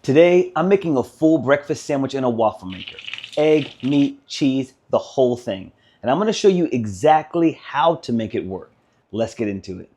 Today, I'm making a full breakfast sandwich in a waffle maker. Egg, meat, cheese, the whole thing. And I'm gonna show you exactly how to make it work. Let's get into it.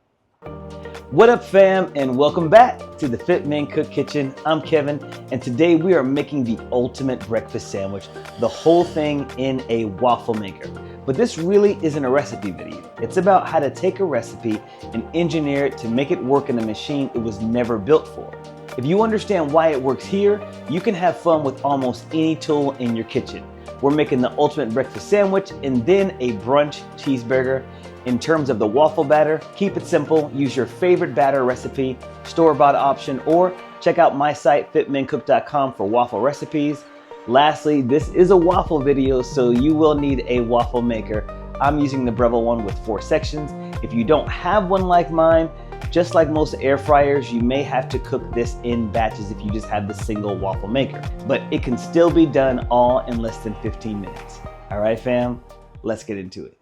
What up fam, and welcome back to the FitMenCook kitchen. I'm Kevin, and today we are making the ultimate breakfast sandwich, the whole thing in a waffle maker. But this really isn't a recipe video. It's about how to take a recipe and engineer it to make it work in a machine it was never built for. If you understand why it works here, you can have fun with almost any tool in your kitchen. We're making the ultimate breakfast sandwich and then a brunch cheeseburger. In terms of the waffle batter, keep it simple. Use your favorite batter recipe, store-bought option, or check out my site, FitMenCook.com, for waffle recipes. Lastly, this is a waffle video, so you will need a waffle maker. I'm using the Breville one with 4 sections. If you don't have one like mine, just like most air fryers, you may have to cook this in batches if you just have the single waffle maker. But it can still be done all in less than 15 minutes. All right, fam, let's get into it.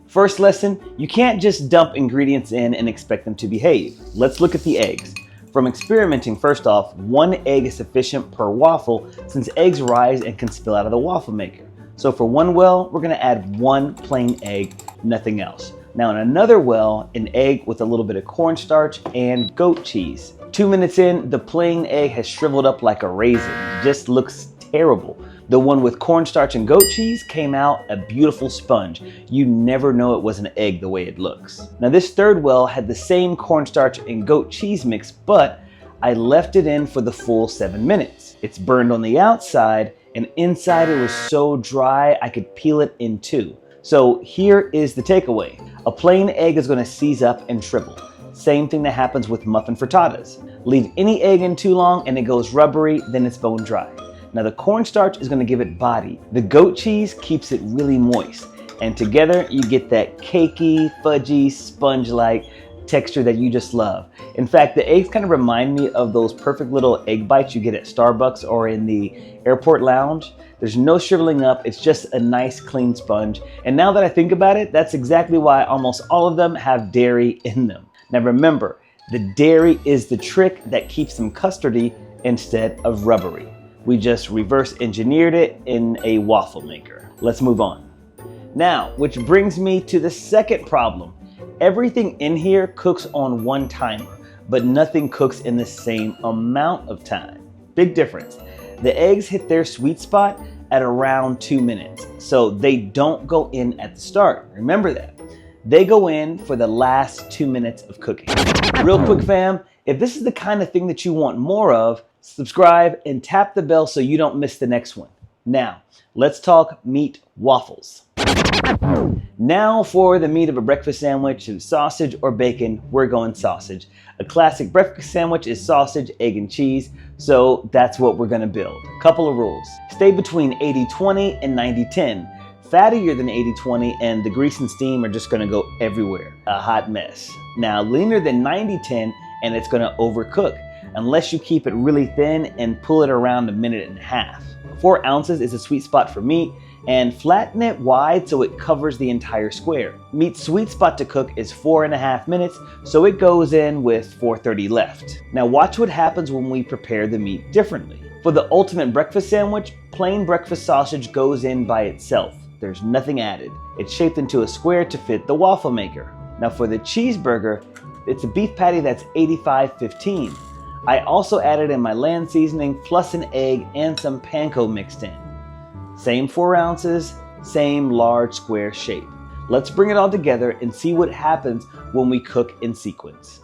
First lesson, you can't just dump ingredients in and expect them to behave. Let's look at the eggs. From experimenting, first off, 1 egg is sufficient per waffle since eggs rise and can spill out of the waffle maker. So for 1 well, we're gonna add 1 plain egg, nothing else. Now in another well, an egg with a little bit of cornstarch and goat cheese. 2 minutes in, the plain egg has shriveled up like a raisin. It just looks terrible. The one with cornstarch and goat cheese came out a beautiful sponge. You never know it was an egg the way it looks. Now this third well had the same cornstarch and goat cheese mix, but I left it in for the full 7 minutes. It's burned on the outside, and inside it was so dry I could peel it in 2. So here is the takeaway. A plain egg is gonna seize up and shrivel. Same thing that happens with muffin frittatas. Leave any egg in too long and it goes rubbery, then it's bone dry. Now the cornstarch is gonna give it body. The goat cheese keeps it really moist. And together you get that cakey, fudgy, sponge-like texture that you just love. In fact, the eggs kind of remind me of those perfect little egg bites you get at Starbucks or in the airport lounge. There's no shriveling up, it's just a nice clean sponge. And now that I think about it, that's exactly why almost all of them have dairy in them. Now remember, the dairy is the trick that keeps them custardy instead of rubbery. We just reverse engineered it in a waffle maker. Let's move on. Now, which brings me to the second problem. Everything in here cooks on 1 timer, but nothing cooks in the same amount of time. Big difference. The eggs hit their sweet spot at around 2 minutes, so they don't go in at the start. Remember that. They go in for the last 2 minutes of cooking. Real quick fam, if this is the kind of thing that you want more of, subscribe and tap the bell so you don't miss the next one. Now, let's talk meat waffles. Now for the meat of a breakfast sandwich, sausage or bacon, we're going sausage. A classic breakfast sandwich is sausage, egg, and cheese, so that's what we're gonna build. Couple of rules. Stay between 80-20 and 90-10. Fattier than 80-20 and the grease and steam are just gonna go everywhere. A hot mess. Now leaner than 90-10 and it's gonna overcook unless you keep it really thin and pull it around 1.5 minutes. 4 ounces is a sweet spot for meat, and flatten it wide so it covers the entire square. Meat's sweet spot to cook is 4.5 minutes, so it goes in with 4:30 left. Now watch what happens when we prepare the meat differently. For the ultimate breakfast sandwich, plain breakfast sausage goes in by itself. There's nothing added. It's shaped into a square to fit the waffle maker. Now for the cheeseburger, it's a beef patty that's 85-15. I also added in my land seasoning plus an egg and some panko mixed in. Same 4 ounces, same large square shape. Let's bring it all together and see what happens when we cook in sequence.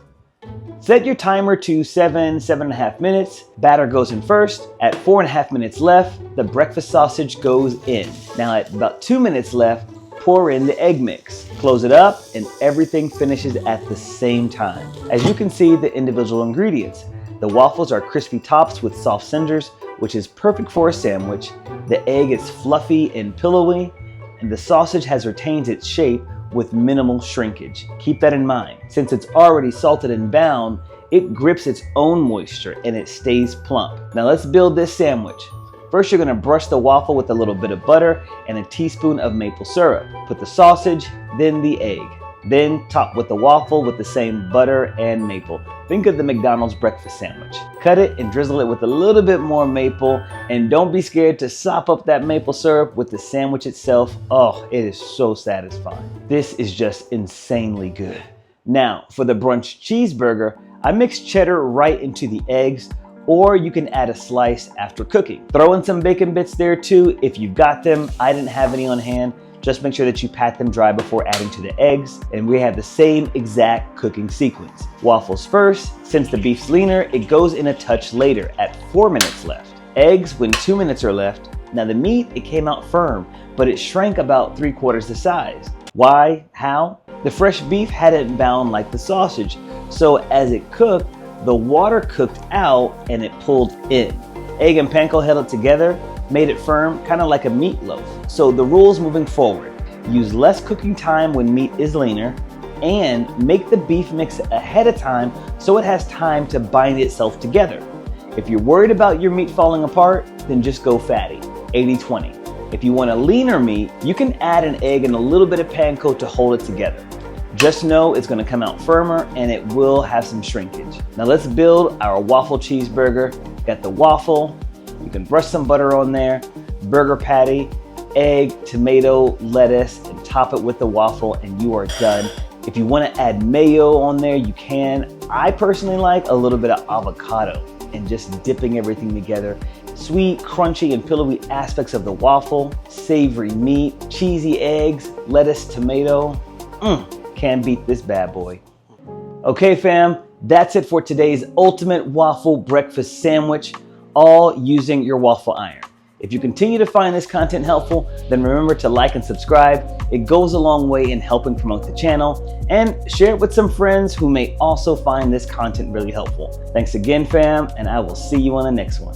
Set your timer to 7.5 minutes. Batter goes in first. At 4.5 minutes left, the breakfast sausage goes in. Now at about 2 minutes left, pour in the egg mix. Close it up and everything finishes at the same time. As you can see the individual ingredients. The waffles are crispy tops with soft cinders, which is perfect for a sandwich. The egg is fluffy and pillowy, and the sausage has retained its shape with minimal shrinkage. Keep that in mind. Since it's already salted and bound, it grips its own moisture and it stays plump. Now let's build this sandwich. First, you're gonna brush the waffle with a little bit of butter and a teaspoon of maple syrup. Put the sausage, then the egg. Then top with the waffle with the same butter and maple. Think of the McDonald's breakfast sandwich. Cut it and drizzle it with a little bit more maple, and don't be scared to sop up that maple syrup with the sandwich itself. Oh, it is so satisfying. This is just insanely good. Now, for the brunch cheeseburger, I mix cheddar right into the eggs, or you can add a slice after cooking. Throw in some bacon bits there too if you've got them. I didn't have any on hand. Just make sure that you pat them dry before adding to the eggs, and we have the same exact cooking sequence. Waffles first. Since the beef's leaner, it goes in a touch later at 4 minutes left. Eggs when 2 minutes are left. Now the meat, it came out firm, but it shrank about 3/4 the size. Why? How? The fresh beef hadn't bound like the sausage, so as it cooked, the water cooked out and it pulled in. Egg and panko held it together, made it firm, kind of like a meatloaf. So the rules moving forward: use less cooking time when meat is leaner, and make the beef mix ahead of time so it has time to bind itself together. If you're worried about your meat falling apart, then just go fatty, 80-20. If you want a leaner meat, you can add an egg and a little bit of panko to hold it together. Just know it's gonna come out firmer and it will have some shrinkage. Now let's build our waffle cheeseburger. Got the waffle, you can brush some butter on there, burger patty, egg, tomato, lettuce, and top it with the waffle, and you are done. If you wanna add mayo on there, you can. I personally like a little bit of avocado and just dipping everything together. Sweet, crunchy, and pillowy aspects of the waffle, savory meat, cheesy eggs, lettuce, tomato. Can't beat this bad boy. Okay fam, that's it for today's ultimate waffle breakfast sandwich, all using your waffle iron. If you continue to find this content helpful, then remember to like and subscribe. It goes a long way in helping promote the channel, and share it with some friends who may also find this content really helpful. Thanks again fam, and I will see you on the next one.